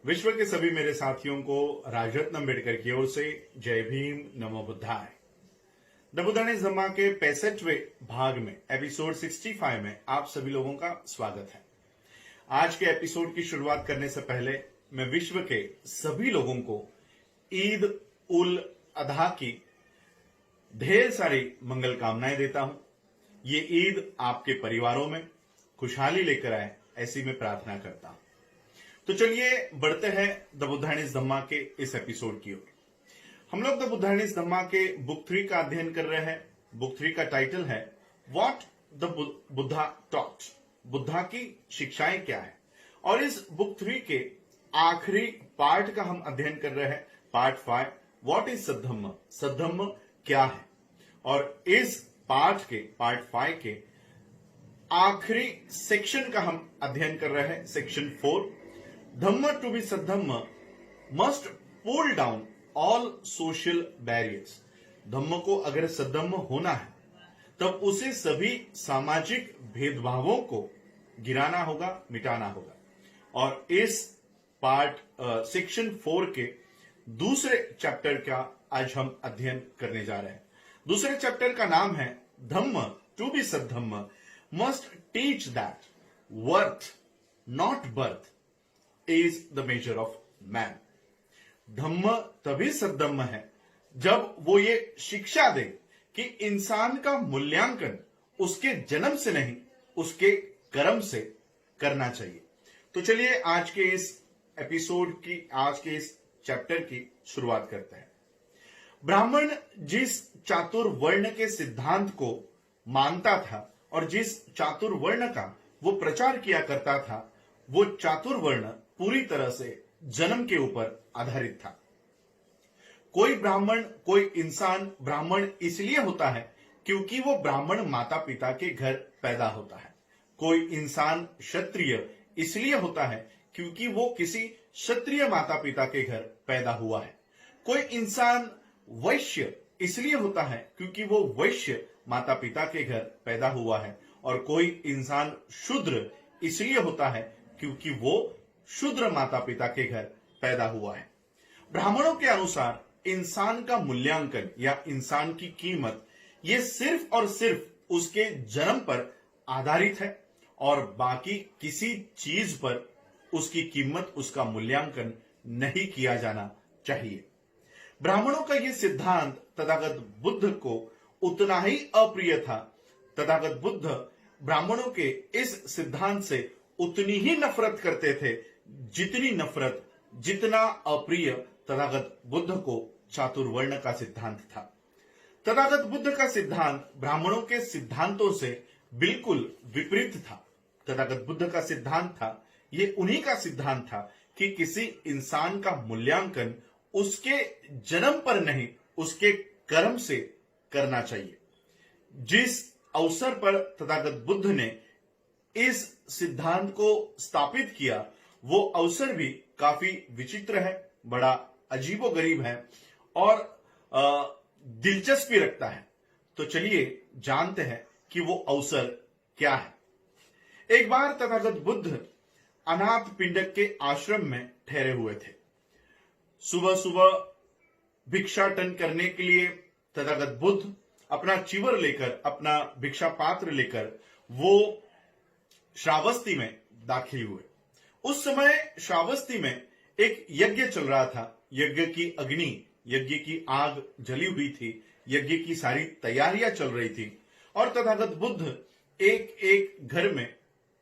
विश्व के सभी मेरे साथियों को राजरत्न अम्बेडकर की ओर से जय भीम, नमो बुद्धाय। द बुद्धानिस धम्मा के 65वें भाग में एपिसोड 65 में आप सभी लोगों का स्वागत है। आज के एपिसोड की शुरुआत करने से पहले मैं विश्व के सभी लोगों को ईद उल अधा की ढेर सारी मंगल कामनाएं देता हूं। ये ईद आपके परिवारों में खुशहाली लेकर आए, ऐसी मैं प्रार्थना करता हूं। तो चलिए बढ़ते हैं द बुद्धानिस धम्मा के इस एपिसोड की ओर। हम लोग द बुद्धानिस धम्मा के बुक 3 का अध्ययन कर रहे हैं। बुक 3 का टाइटल है what the Buddha taught, Buddha की शिक्षाएं क्या है। और इस बुक 3 के आखिरी पार्ट का हम अध्ययन कर रहे हैं, पार्ट 5, व्हाट इज सद्धम्म, सद्धम्म क्या है। और इस पार्ट 5 के आखिरी सेक्शन का हम अध्ययन कर रहे हैं, section 4, Dhamma to be Saddhamma must pull down all social barriers. Dhamma को अगर सद्धम्म होना है तब उसे सभी सामाजिक भेदभावों को गिराना होगा, मिटाना होगा। और इस पार्ट सेक्शन 4 के दूसरे चैप्टर का आज हम अध्ययन करने जा रहे हैं। दूसरे चैप्टर का नाम है Dhamma to be Saddhamma must teach that worth not birth is the measure of man। Dhamma तभी सद्धम्म है जब वो ये शिक्षा दे कि इंसान का मूल्यांकन उसके जन्म से नहीं, उसके कर्म से करना चाहिए। तो चलिए आज के इस एपिसोड की, आज के इस चैप्टर की शुरुआत करते हैं। ब्राह्मण जिस चातुर्वर्ण के सिद्धांत को मानता था और जिस चातुर्वर्ण का वो प्रचार किया करता था, वो चातुर्वर्ण पूरी तरह से जन्म के ऊपर आधारित था। कोई ब्राह्मण, कोई इंसान ब्राह्मण इसलिए होता है क्योंकि वो ब्राह्मण माता पिता के घर पैदा होता है। कोई इंसान क्षत्रिय इसलिए होता है क्योंकि वो किसी क्षत्रिय माता पिता के घर पैदा हुआ है। कोई इंसान वैश्य इसलिए होता है क्योंकि वो वैश्य माता पिता के घर पैदा हुआ है। और कोई इंसान शूद्र इसलिए होता है क्योंकि वो शूद्र माता पिता के घर पैदा हुआ है। ब्राह्मणों के अनुसार इंसान का मूल्यांकन या इंसान की कीमत ये सिर्फ और सिर्फ उसके जन्म पर आधारित है और बाकी किसी चीज पर उसकी कीमत, उसका मूल्यांकन नहीं किया जाना चाहिए। ब्राह्मणों का यह सिद्धांत तथागत बुद्ध को उतना ही अप्रिय था। तथागत बुद्ध ब्राह्मणों के इस सिद्धांत से उतनी ही नफरत करते थे जितनी नफरत, जितना अप्रिय तथागत बुद्ध को चातुर्वर्ण का सिद्धांत था। तथागत बुद्ध का सिद्धांत ब्राह्मणों के सिद्धांतों से बिल्कुल विपरीत था। तथागत बुद्ध का सिद्धांत था, ये उन्हीं का सिद्धांत था कि किसी इंसान का मूल्यांकन उसके जन्म पर नहीं, उसके कर्म से करना चाहिए। जिस अवसर पर तथागत बुद्ध ने इस सिद्धांत को स्थापित किया, वो अवसर भी काफी विचित्र है, बड़ा अजीबोगरीब है और दिलचस्पी रखता है। तो चलिए जानते हैं कि वो अवसर क्या है। एक बार तथागत बुद्ध अनाथ पिंडक के आश्रम में ठहरे हुए थे। सुबह सुबह भिक्षाटन करने के लिए तथागत बुद्ध अपना चिवर लेकर, अपना भिक्षा पात्र लेकर वो श्रावस्ती में दाखिल हुए। उस समय श्रावस्ती में एक यज्ञ चल रहा था। यज्ञ की अग्नि, यज्ञ की आग जली हुई थी, यज्ञ की सारी तैयारियां चल रही थी और तथागत बुद्ध एक एक घर में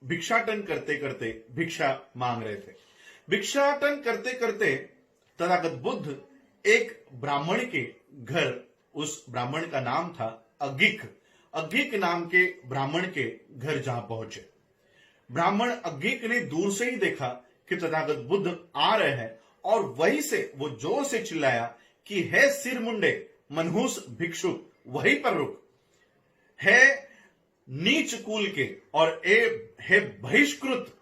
भिक्षाटन करते करते भिक्षा मांग रहे थे। भिक्षाटन करते करते तथागत बुद्ध एक ब्राह्मण के घर, उस ब्राह्मण का नाम था अग्गिक नाम के ब्राह्मण के घर जहां पहुंचे। ब्राह्मण अग्गिक ने दूर से ही देखा कि तथागत बुद्ध आ रहे हैं और वहीं से वो जोर से चिल्लाया कि हे सिर मुंडे मनहूस भिक्षुक, वहीं पर रुक। है नीच कुल के और हे बहिष्कृत,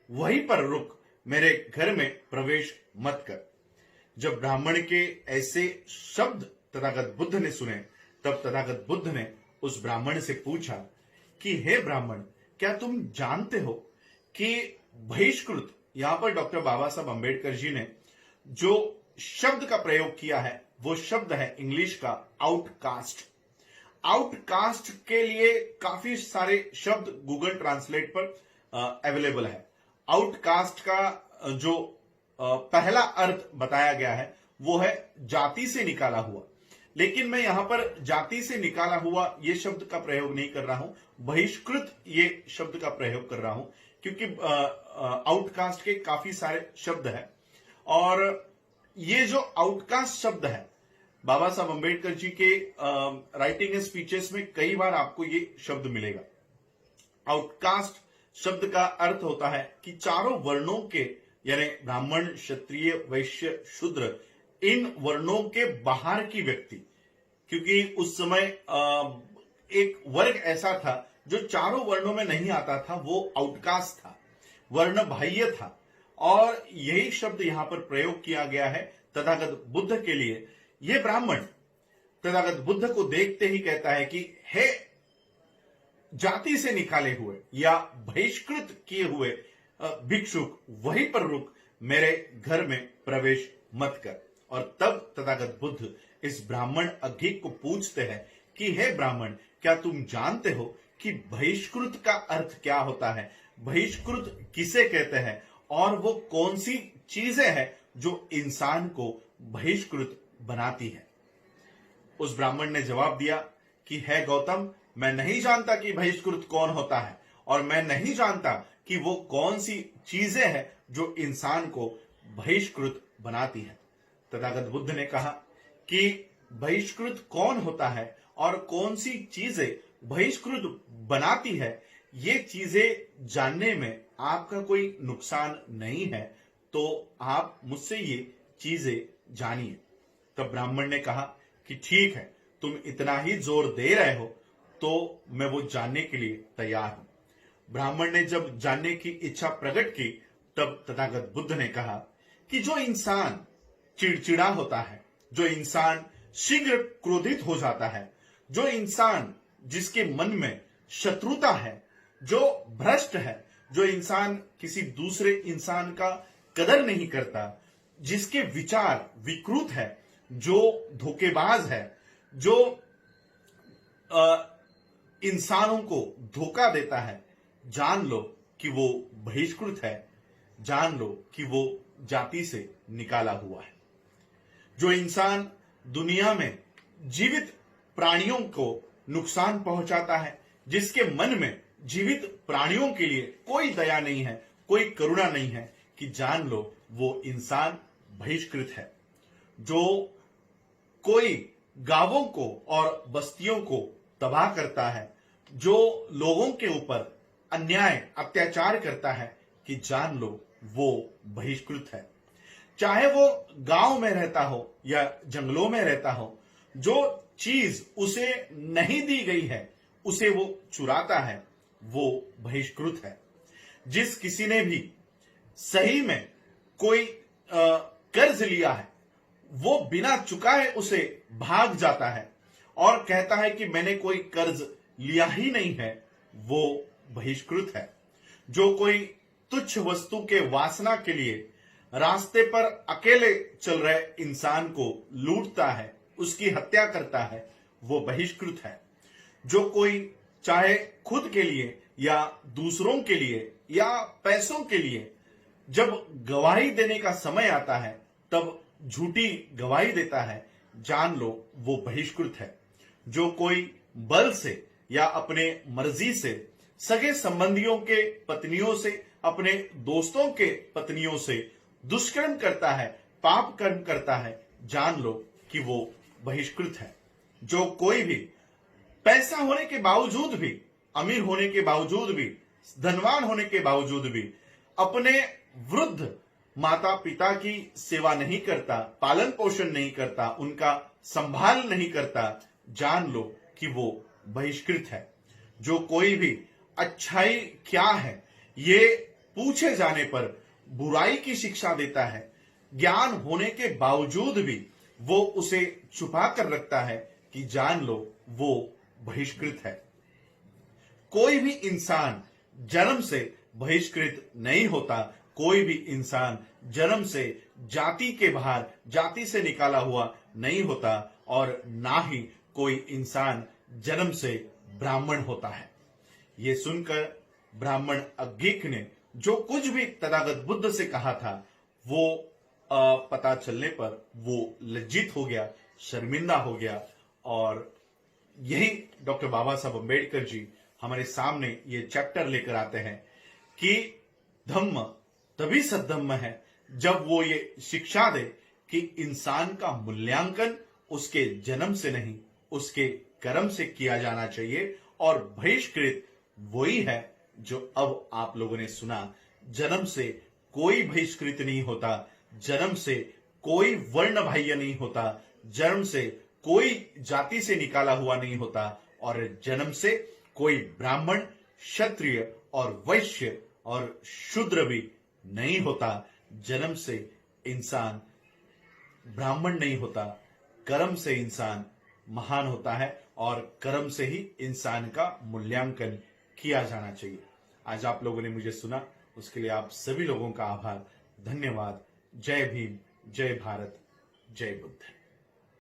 वहीं पर रुक, मेरे घर में प्रवेश मत कर। जब ब्राह्मण के ऐसे शब्द तथागत बुद्ध ने सुने, तब तथागत बुद्ध ने उस ब्राह्मण से पूछा कि हे ब्राह्मण, क्या तुम जानते हो कि बहिष्कृत यहां पर डॉक्टर बाबा साहब अंबेडकर जी ने जो शब्द का प्रयोग किया है वो शब्द है इंग्लिश का आउटकास्ट। आउटकास्ट के लिए काफी सारे शब्द गूगल ट्रांसलेट पर अवेलेबल है। आउटकास्ट का जो पहला अर्थ बताया गया है वो है जाति से निकाला हुआ, लेकिन मैं यहां पर जाति से निकाला हुआ ये शब्द का प्रयोग नहीं कर रहा हूं, बहिष्कृत ये शब्द का प्रयोग कर रहा हूं, क्योंकि आउटकास्ट के काफी सारे शब्द हैं और ये जो आउटकास्ट शब्द है बाबा साहब अंबेडकर जी के राइटिंग एंड स्पीचेस में कई बार आपको ये शब्द मिलेगा। आउटकास्ट शब्द का अर्थ होता है कि चारों वर्णों के यानी ब्राह्मण, क्षत्रिय, वैश्य, शूद्र, इन वर्णों के बाहर की व्यक्ति, क्योंकि उस समय एक वर्ग ऐसा था जो चारों वर्णों में नहीं आता था, वो आउटकास्ट था, वर्ण बाह्य था। और यही शब्द यहां पर प्रयोग किया गया है तथागत बुद्ध के लिए। यह ब्राह्मण तथागत बुद्ध को देखते ही कहता है कि हे जाति से निकाले हुए या बहिष्कृत किए हुए भिक्षुक, वहीं पर रुक, मेरे घर में प्रवेश मत कर। और तब तथागत बुद्ध इस ब्राह्मण अज्ञिक को पूछते हैं कि हे ब्राह्मण, क्या तुम जानते हो कि बहिष्कृत का अर्थ क्या होता है? बहिष्कृत किसे कहते हैं और वो कौन सी चीजें हैं जो इंसान को बहिष्कृत बनाती है? उस ब्राह्मण ने जवाब दिया कि हे गौतम, मैं नहीं जानता कि बहिष्कृत कौन होता है और मैं नहीं जानता कि वो कौन सी चीजें हैं जो इंसान को बहिष्कृत बनाती है। तथागत बुद्ध ने कहा कि बहिष्कृत कौन होता है और कौन सी चीजें बहिष्कृत बनाती है, ये चीजें जानने में आपका कोई नुकसान नहीं है, तो आप मुझसे ये चीजें जानिए। तब ब्राह्मण ने कहा कि ठीक है, तुम इतना ही जोर दे रहे हो तो मैं वो जानने के लिए तैयार हूं। ब्राह्मण ने जब जानने की इच्छा प्रकट की तब तथागत बुद्ध ने कहा कि जो इंसान चिड़चिड़ा होता है, जो इंसान शीघ्र क्रोधित हो जाता है, जो इंसान जिसके मन में शत्रुता है, जो भ्रष्ट है, जो इंसान किसी दूसरे इंसान का कदर नहीं करता, जिसके विचार विकृत है, जो धोखेबाज है, जो इंसानों को धोखा देता है, जान लो कि वो बहिष्कृत है, जान लो कि वो जाति से निकाला हुआ है। जो इंसान दुनिया में जीवित प्राणियों को नुकसान पहुंचाता है, जिसके मन में जीवित प्राणियों के लिए कोई दया नहीं है, कोई करुणा नहीं है, कि जान लो वो इंसान बहिष्कृत है। जो कोई गांवों को और बस्तियों को तबाह करता है, जो लोगों के ऊपर अन्याय अत्याचार करता है, कि जान लो वो बहिष्कृत है। चाहे वो गांव में रहता हो या जंगलों में रहता हो, जो चीज उसे नहीं दी गई है उसे वो चुराता है, वो बहिष्कृत है। जिस किसी ने भी सही में कोई कर्ज लिया है, वो बिना चुकाए उसे भाग जाता है और कहता है कि मैंने कोई कर्ज लिया ही नहीं है, वो बहिष्कृत है। जो कोई तुच्छ वस्तु के वासना के लिए रास्ते पर अकेले चल रहे इंसान को लूटता है, उसकी हत्या करता है, वो बहिष्कृत है। जो कोई चाहे खुद के लिए या दूसरों के लिए या पैसों के लिए जब गवाही देने का समय आता है तब झूठी गवाही देता है, जान लो वो बहिष्कृत है। जो कोई बल से या अपने मर्जी से सगे संबंधियों के पत्नियों से, अपने दोस्तों के पत्नियों से दुष्कर्म करता है, पाप कर्म करता है, जान लो कि वो बहिष्कृत है। जो कोई भी पैसा होने के बावजूद भी, अमीर होने के बावजूद भी, धनवान होने के बावजूद भी अपने वृद्ध माता पिता की सेवा नहीं करता, पालन पोषण नहीं करता, उनका संभाल नहीं करता, जान लो कि वो बहिष्कृत है। जो कोई भी अच्छाई क्या है ये पूछे जाने पर बुराई की शिक्षा देता है, ज्ञान होने के बावजूद भी वो उसे छुपा कर रखता है, कि जान लो वो बहिष्कृत है। कोई भी इंसान जन्म से बहिष्कृत नहीं होता, कोई भी इंसान जन्म से जाति के बाहर, जाति से निकाला हुआ नहीं होता और ना ही कोई इंसान जन्म से ब्राह्मण होता है। ये सुनकर ब्राह्मण अज्ञिक ने जो कुछ भी तथागत बुद्ध से कहा था वो पता चलने पर वो लज्जित हो गया, शर्मिंदा हो गया। और यही डॉक्टर बाबा साहब अम्बेडकर जी हमारे सामने ये चैप्टर लेकर आते हैं कि धम्म तभी सद्धम्म है जब वो ये शिक्षा दे कि इंसान का मूल्यांकन उसके जन्म से नहीं, उसके कर्म से किया जाना चाहिए। और बहिष्कृत वही है जो अब आप लोगों ने सुना। जन्म से कोई बहिष्कृत नहीं होता, जन्म से कोई वर्ण बाह्य नहीं होता, जन्म से कोई जाति से निकाला हुआ नहीं होता और जन्म से कोई ब्राह्मण, क्षत्रिय और वैश्य और शूद्र भी नहीं होता। जन्म से इंसान ब्राह्मण नहीं होता, कर्म से इंसान महान होता है और कर्म से ही इंसान का मूल्यांकन किया जाना चाहिए। आज आप लोगों ने मुझे सुना, उसके लिए आप सभी लोगों का आभार, धन्यवाद। जय भीम, जय भारत, जय बुद्ध।